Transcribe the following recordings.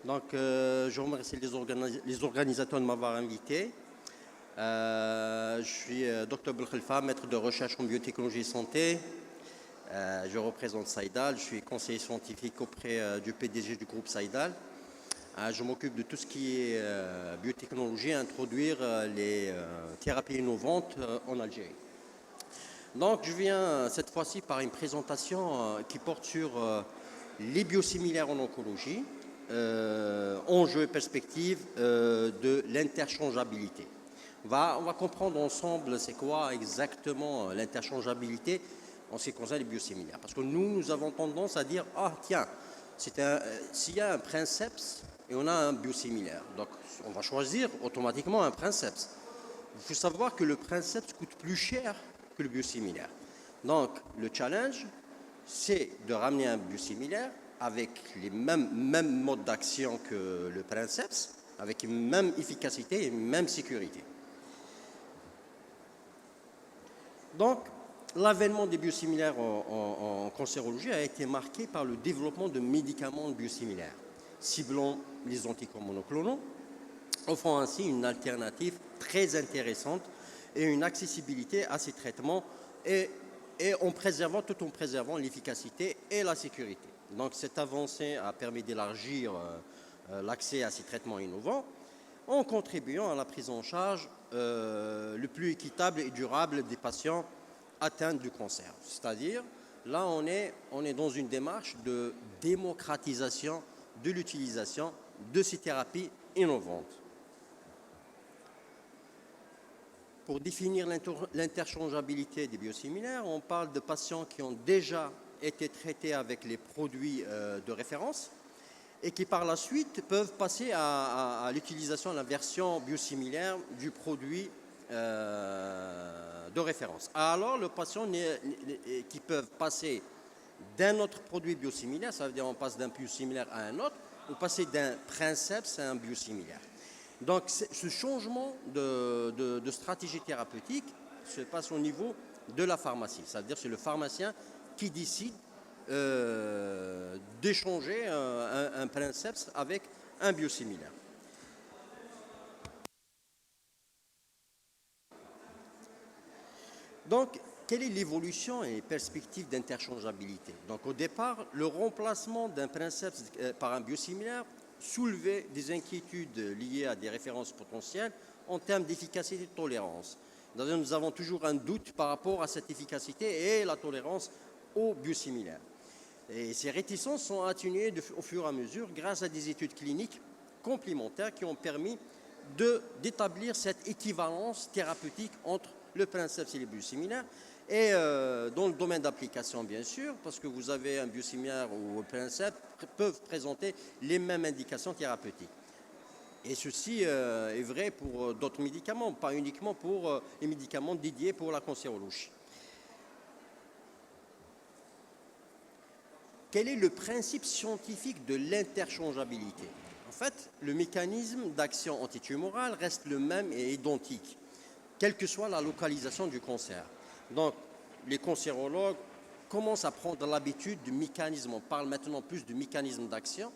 Je remercie les organisateurs de m'avoir invité. Je suis Dr Belkhelfa, maître de recherche en biotechnologie et santé. Je représente Saïdal. Je suis conseiller scientifique auprès du PDG du groupe Saïdal. Je m'occupe de tout ce qui est biotechnologie, introduire les thérapies innovantes en Algérie. Donc, je viens cette fois-ci par une présentation qui porte sur les biosimilaires en oncologie, enjeux et perspectives de l'interchangeabilité. On va comprendre ensemble c'est quoi exactement l'interchangeabilité en ce qui concerne les biosimilaires. Parce que nous avons tendance à dire, ah tiens, s'il y a un princeps et on a un biosimilaire, donc on va choisir automatiquement un princeps. Il faut savoir que le princeps coûte plus cher que le biosimilaire. Donc le challenge, c'est de ramener un biosimilaire avec les mêmes modes d'action que le princeps, avec une même efficacité et une même sécurité. Donc, l'avènement des biosimilaires en cancérologie a été marqué par le développement de médicaments biosimilaires, ciblant les anticorps monoclonaux, offrant ainsi une alternative très intéressante et une accessibilité à ces traitements tout en préservant l'efficacité et la sécurité. Donc cette avancée a permis d'élargir l'accès à ces traitements innovants en contribuant à la prise en charge le plus équitable et durable des patients atteints du cancer. C'est-à-dire, là on est dans une démarche de démocratisation de l'utilisation de ces thérapies innovantes. Pour définir l'interchangeabilité des biosimilaires, on parle de patients qui ont déjà été traités avec les produits de référence et qui par la suite peuvent passer à l'utilisation de la version biosimilaire du produit de référence. Alors, le patient qui peuvent passer d'un autre produit biosimilaire, ça veut dire on passe d'un biosimilaire à un autre, ou passer d'un princeps à un biosimilaire. Donc, ce changement de stratégie thérapeutique se passe au niveau de la pharmacie. C'est-à-dire que c'est le pharmacien qui décide d'échanger un princeps avec un biosimilaire. Donc, quelle est l'évolution et les perspectives d'interchangeabilité? Donc, au départ, le remplacement d'un princeps par un biosimilaire soulevait des inquiétudes liées à des références potentielles en termes d'efficacité et de tolérance. Nous avons toujours un doute par rapport à cette efficacité et la tolérance aux biosimilaires. Et ces réticences sont atténuées au fur et à mesure grâce à des études cliniques complémentaires qui ont permis d'établir cette équivalence thérapeutique entre le princeps et les biosimilaires. Et dans le domaine d'application, bien sûr, parce que vous avez un biosimilaire ou un princeps peuvent présenter les mêmes indications thérapeutiques. Et ceci est vrai pour d'autres médicaments, pas uniquement pour les médicaments dédiés pour la cancérologie. Quel est le principe scientifique de l'interchangeabilité? En fait, le mécanisme d'action antitumorale reste le même et identique, quelle que soit la localisation du cancer. Donc, les cancérologues commencent à prendre l'habitude du mécanisme, on parle maintenant plus du mécanisme d'action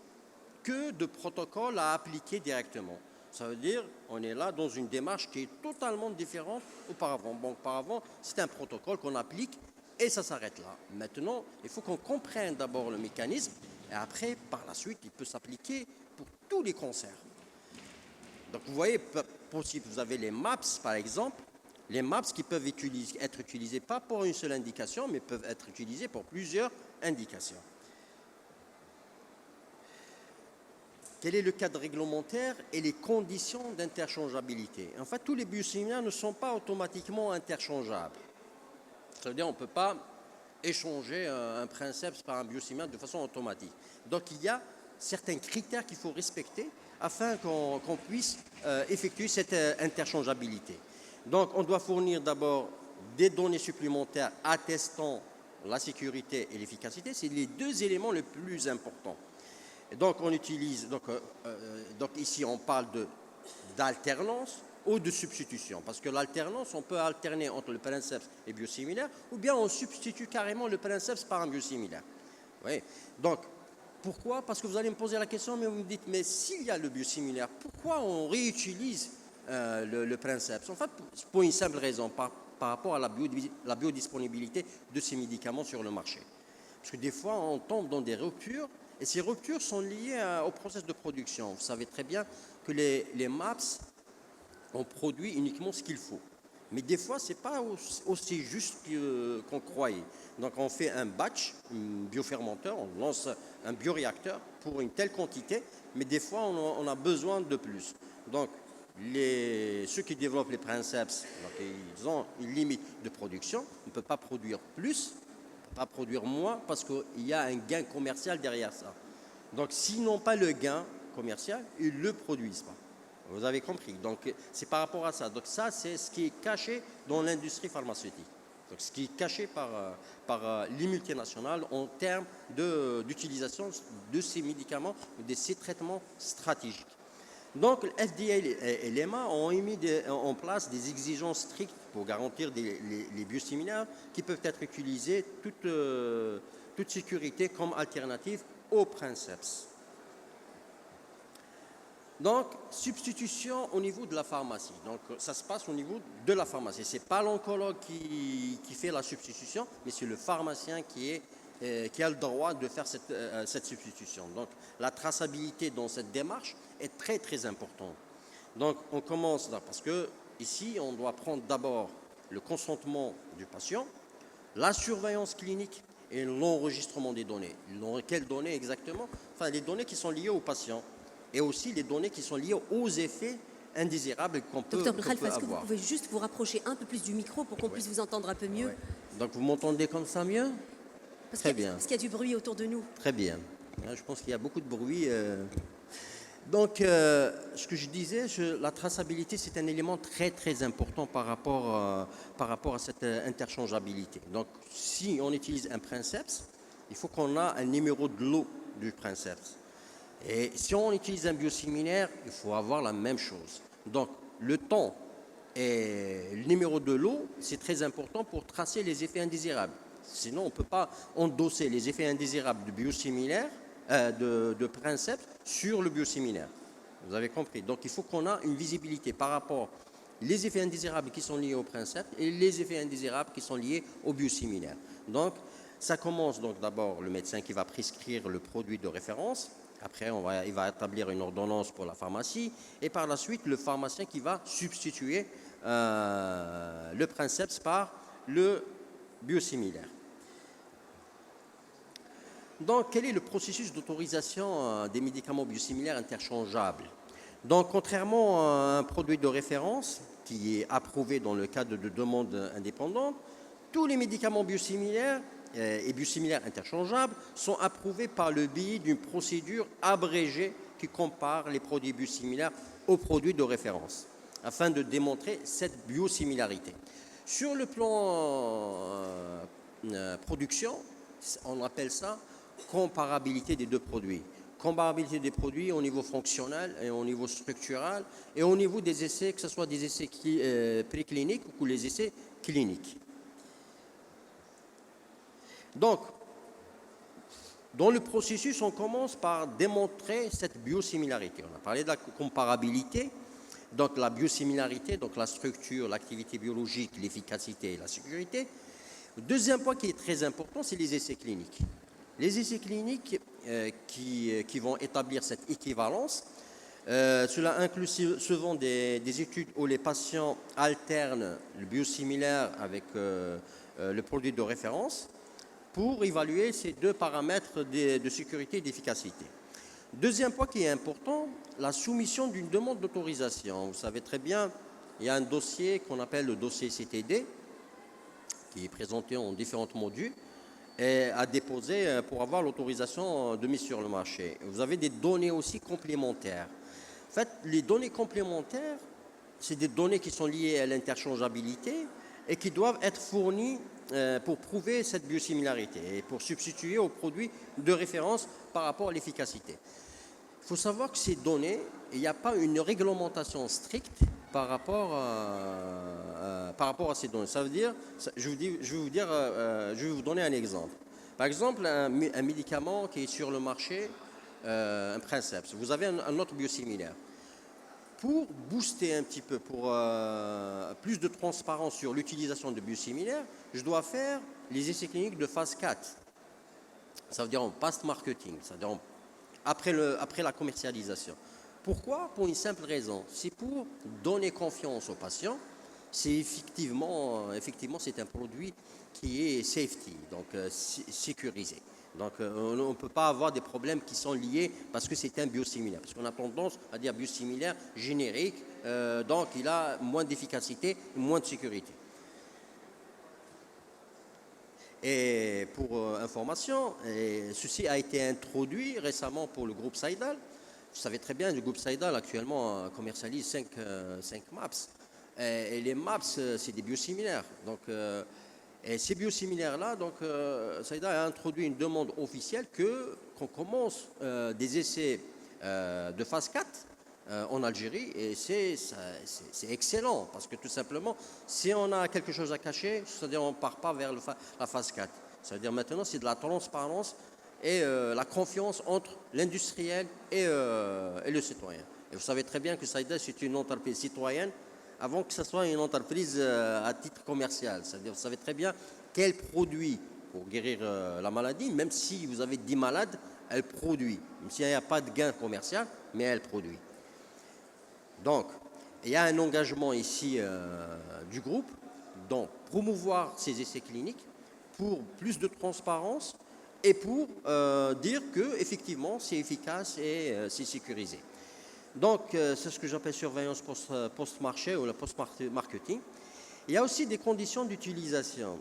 que de protocole à appliquer directement. Ça veut dire qu'on est là dans une démarche qui est totalement différente auparavant. Bon, auparavant, c'est un protocole qu'on applique et ça s'arrête là. Maintenant, il faut qu'on comprenne d'abord le mécanisme et après, par la suite, il peut s'appliquer pour tous les cancers. Donc, vous voyez, vous avez les MAPS, par exemple, les MAPS qui peuvent être utilisés pas pour une seule indication, mais peuvent être utilisés pour plusieurs indications. Quel est le cadre réglementaire et les conditions d'interchangeabilité? En fait, tous les biosimilaires ne sont pas automatiquement interchangeables. C'est-à-dire qu'on ne peut pas échanger un princeps par un biosimilaire de façon automatique. Donc, il y a certains critères qu'il faut respecter afin qu'on puisse effectuer cette interchangeabilité. Donc, on doit fournir d'abord des données supplémentaires attestant la sécurité et l'efficacité. C'est les deux éléments les plus importants. Et donc, on utilise, donc ici, on parle d'alternance ou de substitution. Parce que l'alternance, on peut alterner entre le princeps et le biosimilaire, ou bien on substitue carrément le princeps par un biosimilaire. Oui. Donc, Pourquoi? Parce que vous allez me poser la question, mais vous me dites, mais s'il y a le biosimilaire, pourquoi on réutilise le princeps? En fait, pour une simple raison, par rapport à la biodisponibilité de ces médicaments sur le marché. Parce que des fois, on tombe dans des ruptures, et ces ruptures sont liées au processus de production. Vous savez très bien que les MAPS ont produit uniquement ce qu'il faut. Mais des fois, ce n'est pas aussi juste qu'on croyait. Donc, on fait un batch, un biofermenteur, on lance un bioréacteur pour une telle quantité, mais des fois, on a besoin de plus. Donc, ceux qui développent les princeps, donc, ils ont une limite de production. On ne peut pas produire plus, on ne peut pas produire moins, parce qu'il y a un gain commercial derrière ça. Donc, s'ils n'ont pas le gain commercial, ils ne le produisent pas. Vous avez compris. Donc, c'est par rapport à ça. Donc, ça, c'est ce qui est caché dans l'industrie pharmaceutique. Donc, ce qui est caché par les multinationales en termes d'utilisation de ces médicaments, de ces traitements stratégiques. Donc, le FDA et l'EMA ont mis en place des exigences strictes pour garantir les biosimilaires qui peuvent être utilisés toute sécurité comme alternative aux princeps. Donc, substitution au niveau de la pharmacie. Donc, ça se passe au niveau de la pharmacie. Ce n'est pas l'oncologue qui fait la substitution, mais c'est le pharmacien qui a le droit de faire cette substitution. Donc, la traçabilité dans cette démarche est très, très importante. Donc, on commence là, parce que ici, on doit prendre d'abord le consentement du patient, la surveillance clinique et l'enregistrement des données. Quelles données exactement? Enfin, les données qui sont liées au patient. Et aussi les données qui sont liées aux effets indésirables qu'on peut avoir. Docteur Belkhalfa, est-ce que vous pouvez juste vous rapprocher un peu plus du micro pour qu'on puisse vous entendre un peu mieux? Donc vous m'entendez comme ça mieux? Très bien. Parce qu'il y a du bruit autour de nous. Très bien. Je pense qu'il y a beaucoup de bruit. Donc, ce que je disais, la traçabilité, c'est un élément très, très important par rapport à cette interchangeabilité. Donc, si on utilise un princeps, il faut qu'on ait un numéro de lot du princeps. Et si on utilise un biosimilaire, il faut avoir la même chose. Donc, le temps et le numéro de lot, c'est très important pour tracer les effets indésirables. Sinon, on ne peut pas endosser les effets indésirables du biosimilaire, de princeps sur le biosimilaire. Vous avez compris. Donc, il faut qu'on ait une visibilité par rapport aux effets indésirables qui sont liés au princeps et les effets indésirables qui sont liés au biosimilaire. Donc, ça commence donc d'abord le médecin qui va prescrire le produit de référence. Après, il va établir une ordonnance pour la pharmacie. Et par la suite, le pharmacien qui va substituer le princeps par le biosimilaire. Donc, quel est le processus d'autorisation des médicaments biosimilaires interchangeables? Donc, contrairement à un produit de référence qui est approuvé dans le cadre de demande indépendante, tous les médicaments biosimilaires et biosimilaires interchangeables sont approuvés par le biais d'une procédure abrégée qui compare les produits biosimilaires aux produits de référence afin de démontrer cette biosimilarité. Sur le plan production, on appelle ça comparabilité des deux produits. Comparabilité des produits au niveau fonctionnel et au niveau structural et au niveau des essais, que ce soit des essais précliniques ou les essais cliniques. Donc, dans le processus, on commence par démontrer cette biosimilarité. On a parlé de la comparabilité, donc la biosimilarité, donc la structure, l'activité biologique, l'efficacité et la sécurité. Le deuxième point qui est très important, c'est les essais cliniques. Les essais cliniques qui vont établir cette équivalence, cela inclut souvent des études où les patients alternent le biosimilaire avec le produit de référence pour évaluer ces deux paramètres de sécurité et d'efficacité. Deuxième point qui est important, la soumission d'une demande d'autorisation. Vous savez très bien, il y a un dossier qu'on appelle le dossier CTD, qui est présenté en différents modules, et à déposer pour avoir l'autorisation de mise sur le marché. Vous avez des données aussi complémentaires. En fait, les données complémentaires, c'est des données qui sont liées à l'interchangeabilité et qui doivent être fournies pour prouver cette biosimilarité et pour substituer aux produits de référence par rapport à l'efficacité. Il faut savoir que ces données, il n'y a pas une réglementation stricte par rapport à ces données. Ça veut dire, je vais vous donner un exemple. Par exemple, un médicament qui est sur le marché, un Princeps, vous avez un autre biosimilaire. Pour booster un petit peu, pour plus de transparence sur l'utilisation de biosimilaires, je dois faire les essais cliniques de phase 4. Ça veut dire en post-marketing, ça veut dire après la commercialisation. Pourquoi? Pour une simple raison. C'est pour donner confiance aux patients. C'est effectivement, c'est un produit qui est safety, donc sécurisé. Donc on ne peut pas avoir des problèmes qui sont liés parce que c'est un biosimilaire. Parce qu'on a tendance à dire biosimilaire générique, donc il a moins d'efficacité, moins de sécurité. Et pour information, ceci a été introduit récemment pour le groupe Saïdal. Vous savez très bien, le groupe Saïdal actuellement commercialise 5 MAPS. Et les MAPS, c'est des biosimilaires. Donc, et ces biosimilaires-là, donc, Saïdal a introduit une demande officielle qu'on commence des essais de phase 4 en Algérie. Et c'est excellent parce que tout simplement, si on a quelque chose à cacher, c'est-à-dire on ne part pas vers la phase 4. C'est-à-dire maintenant, c'est de la transparence et la confiance entre l'industriel et le citoyen. Et vous savez très bien que Saïdal, c'est une entreprise citoyenne avant que ce soit une entreprise à titre commercial. C'est-à-dire, vous savez très bien quel produit pour guérir la maladie, même si vous avez 10 malades, elle produit. Même s'il n'y a pas de gain commercial, mais elle produit. Donc, il y a un engagement ici du groupe dans promouvoir ces essais cliniques pour plus de transparence et pour dire que effectivement c'est efficace et c'est sécurisé. Donc, c'est ce que j'appelle surveillance post-marché ou le post-marketing. Il y a aussi des conditions d'utilisation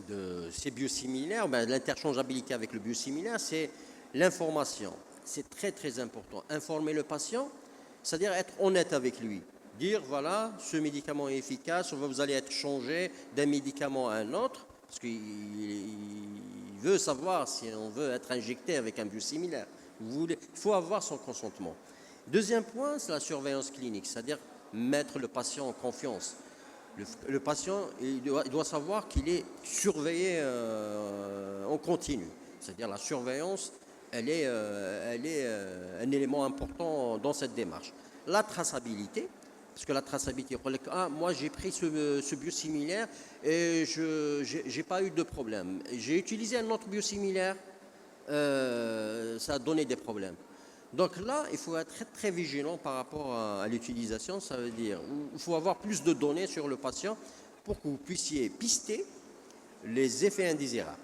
de ces biosimilaires. L'interchangeabilité avec le biosimilaire, c'est l'information. C'est très, très important. Informer le patient, c'est-à-dire être honnête avec lui. Dire, voilà, ce médicament est efficace, vous allez être changé d'un médicament à un autre, parce qu'il veut savoir si on veut être injecté avec un biosimilaire. Il faut avoir son consentement. Deuxième point, c'est la surveillance clinique, c'est-à-dire mettre le patient en confiance. Le patient il doit savoir qu'il est surveillé en continu. C'est-à-dire la surveillance, elle est un élément important dans cette démarche. La traçabilité, parce que la traçabilité, moi j'ai pris ce biosimilaire et je n'ai pas eu de problème. J'ai utilisé un autre biosimilaire, ça a donné des problèmes. Donc là, il faut être très, très vigilant par rapport à l'utilisation. Ça veut dire qu'il faut avoir plus de données sur le patient pour que vous puissiez pister les effets indésirables.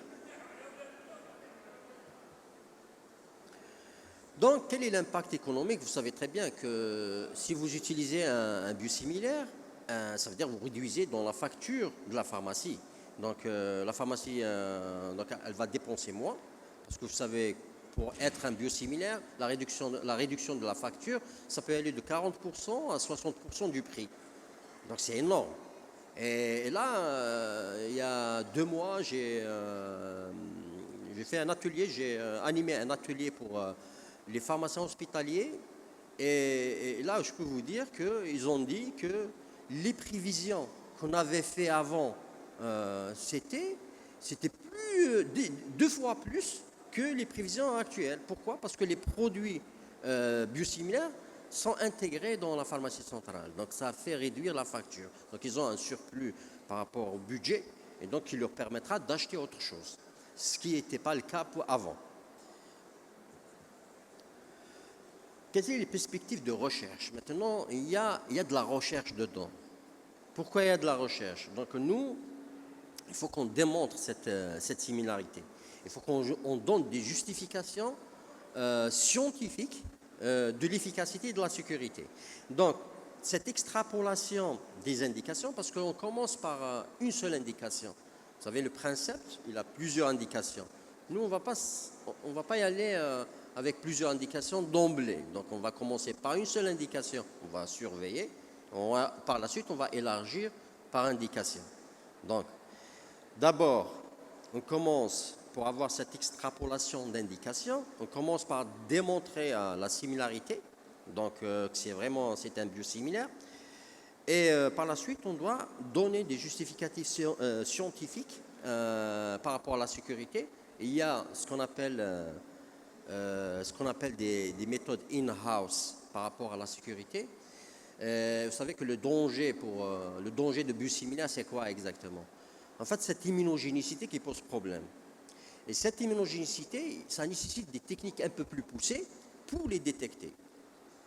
Donc, quel est l'impact économique? Vous savez très bien que si vous utilisez un biosimilaire, ça veut dire que vous réduisez dans la facture de la pharmacie. Donc, la pharmacie, elle va dépenser moins, parce que vous savez, pour être un biosimilaire, la réduction de la facture, ça peut aller de 40% à 60% du prix. Donc, c'est énorme. Et là, il y a 2 mois, j'ai fait un atelier, j'ai animé un atelier pour les pharmaciens hospitaliers. Et là, je peux vous dire qu'ils ont dit que les prévisions qu'on avait fait avant, c'était plus 2 fois plus que les prévisions actuelles. Pourquoi? Parce que les produits biosimilaires sont intégrés dans la pharmacie centrale. Donc, ça fait réduire la facture. Donc, ils ont un surplus par rapport au budget et donc, qui leur permettra d'acheter autre chose, ce qui n'était pas le cas avant. Quelles sont les perspectives de recherche? Maintenant, il y a de la recherche dedans. Pourquoi il y a de la recherche? Donc, nous, il faut qu'on démontre cette similarité. Il faut qu'on donne des justifications scientifiques de l'efficacité et de la sécurité. Donc, cette extrapolation des indications, parce qu'on commence par une seule indication. Vous savez, le principe, il a plusieurs indications. Nous, on ne va pas y aller avec plusieurs indications d'emblée. Donc, on va commencer par une seule indication. On va surveiller. Par la suite, on va élargir par indication. Donc, d'abord, on commence, pour avoir cette extrapolation d'indications, on commence par démontrer la similarité, donc c'est un biosimilaire, et par la suite, on doit donner des justificatifs scientifiques par rapport à la sécurité il y a ce qu'on appelle des méthodes in-house par rapport à la sécurité. Vous savez que le danger de biosimilaire, c'est quoi exactement? En fait, cette immunogénicité qui pose problème. Et cette immunogénicité, ça nécessite des techniques un peu plus poussées pour les détecter.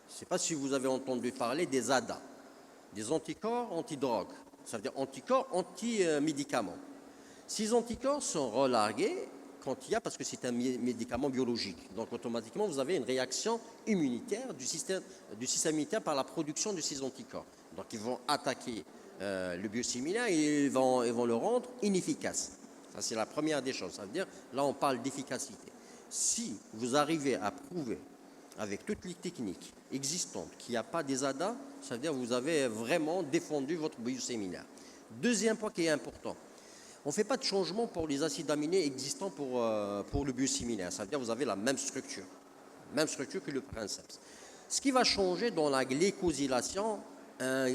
Je ne sais pas si vous avez entendu parler des ADA, des anticorps antidrogue. Ça veut dire anticorps anti-médicaments. Ces anticorps sont relargués parce que c'est un médicament biologique. Donc automatiquement, vous avez une réaction immunitaire du système immunitaire par la production de ces anticorps. Donc ils vont attaquer le biosimilaire et ils vont le rendre inefficace. Ça, c'est la première des choses. Ça veut dire, là, on parle d'efficacité. Si vous arrivez à prouver avec toutes les techniques existantes qu'il n'y a pas des ADA, ça veut dire que vous avez vraiment défendu votre biosimilaire. Deuxième point qui est important. On ne fait pas de changement pour les acides aminés existants pour le biosimilaire. Ça veut dire que vous avez la même structure que le princeps. Ce qui va changer dans la glycosylation, un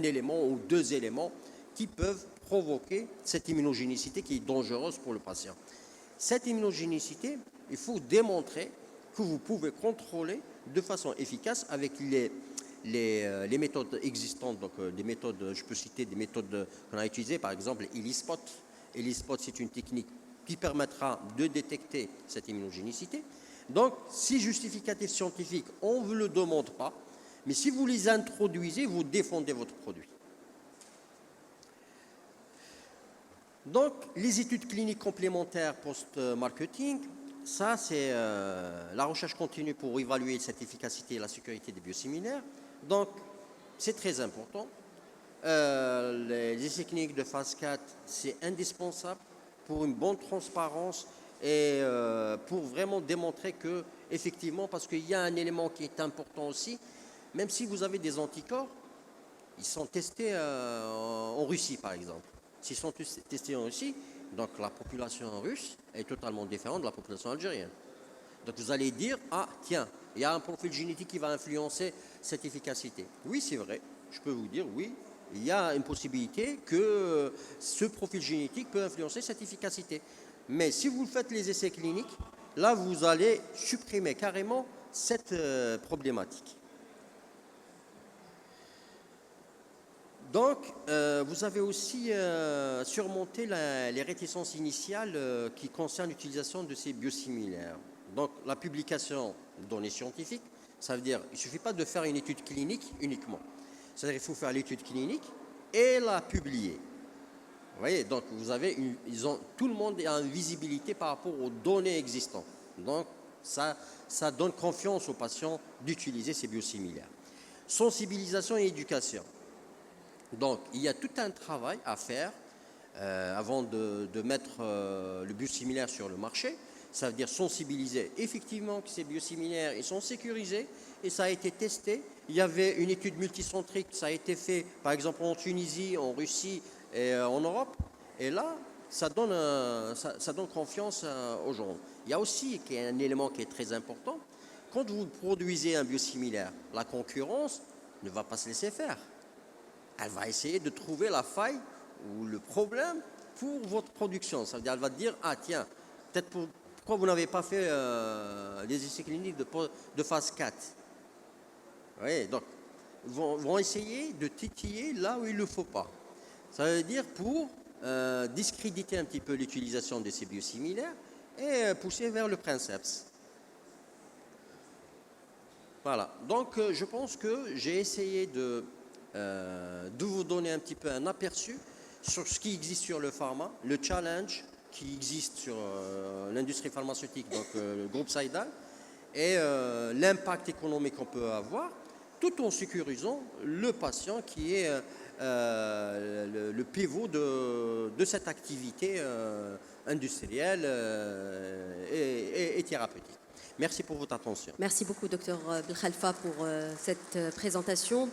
élément ou deux éléments qui peuvent provoquer cette immunogénicité qui est dangereuse pour le patient. Cette immunogénicité, il faut démontrer que vous pouvez contrôler de façon efficace avec les méthodes existantes, donc des méthodes, je peux citer des méthodes qu'on a utilisées, par exemple ELISpot. ELISpot, c'est une technique qui permettra de détecter cette immunogénicité. Donc, si justificatifs scientifiques, on ne vous le demande pas, mais si vous les introduisez, vous défendez votre produit. Donc, les études cliniques complémentaires post-marketing, ça, c'est la recherche continue pour évaluer cette efficacité et la sécurité des biosimilaires. Donc, c'est très important. Les essais cliniques de phase 4, c'est indispensable pour une bonne transparence et pour vraiment démontrer que, effectivement, parce qu'il y a un élément qui est important aussi, même si vous avez des anticorps, ils sont testés en Russie, par exemple. S'ils sont testés en Russie, donc la population russe est totalement différente de la population algérienne. Donc vous allez dire, ah tiens, il y a un profil génétique qui va influencer cette efficacité. Oui, c'est vrai, je peux vous dire, oui, il y a une possibilité que ce profil génétique peut influencer cette efficacité. Mais si vous faites les essais cliniques, là vous allez supprimer carrément cette problématique. Donc, vous avez aussi surmonté les réticences initiales qui concernent l'utilisation de ces biosimilaires. Donc, la publication de données scientifiques, ça veut dire qu'il ne suffit pas de faire une étude clinique uniquement. C'est-à-dire qu'il faut faire l'étude clinique et la publier. Vous voyez, donc tout le monde a une visibilité par rapport aux données existantes. Donc, ça donne confiance aux patients d'utiliser ces biosimilaires. Sensibilisation et éducation. Donc, il y a tout un travail à faire avant de mettre le biosimilaire sur le marché. Ça veut dire sensibiliser effectivement que ces biosimilaires ils sont sécurisés et ça a été testé. Il y avait une étude multicentrique, ça a été fait par exemple en Tunisie, en Russie et en Europe. Et là, ça donne confiance aux gens. Il y a aussi un élément qui est très important. Quand vous produisez un biosimilaire, la concurrence ne va pas se laisser faire. Elle va essayer de trouver la faille ou le problème pour votre production. Ça veut dire qu'elle va dire, ah tiens, peut-être pourquoi vous n'avez pas fait des essais cliniques de phase 4. Oui, donc, vont essayer de titiller là où il ne le faut pas. Ça veut dire pour discréditer un petit peu l'utilisation de ces biosimilaires et pousser vers le princeps. Voilà, donc je pense que j'ai essayé de vous donner un petit peu un aperçu sur ce qui existe sur le pharma, le challenge qui existe sur l'industrie pharmaceutique, donc le groupe Saïdal, et l'impact économique qu'on peut avoir, tout en sécurisant le patient qui est le pivot de cette activité industrielle et thérapeutique. Merci pour votre attention. Merci beaucoup, Dr Belkhalfa, pour cette présentation.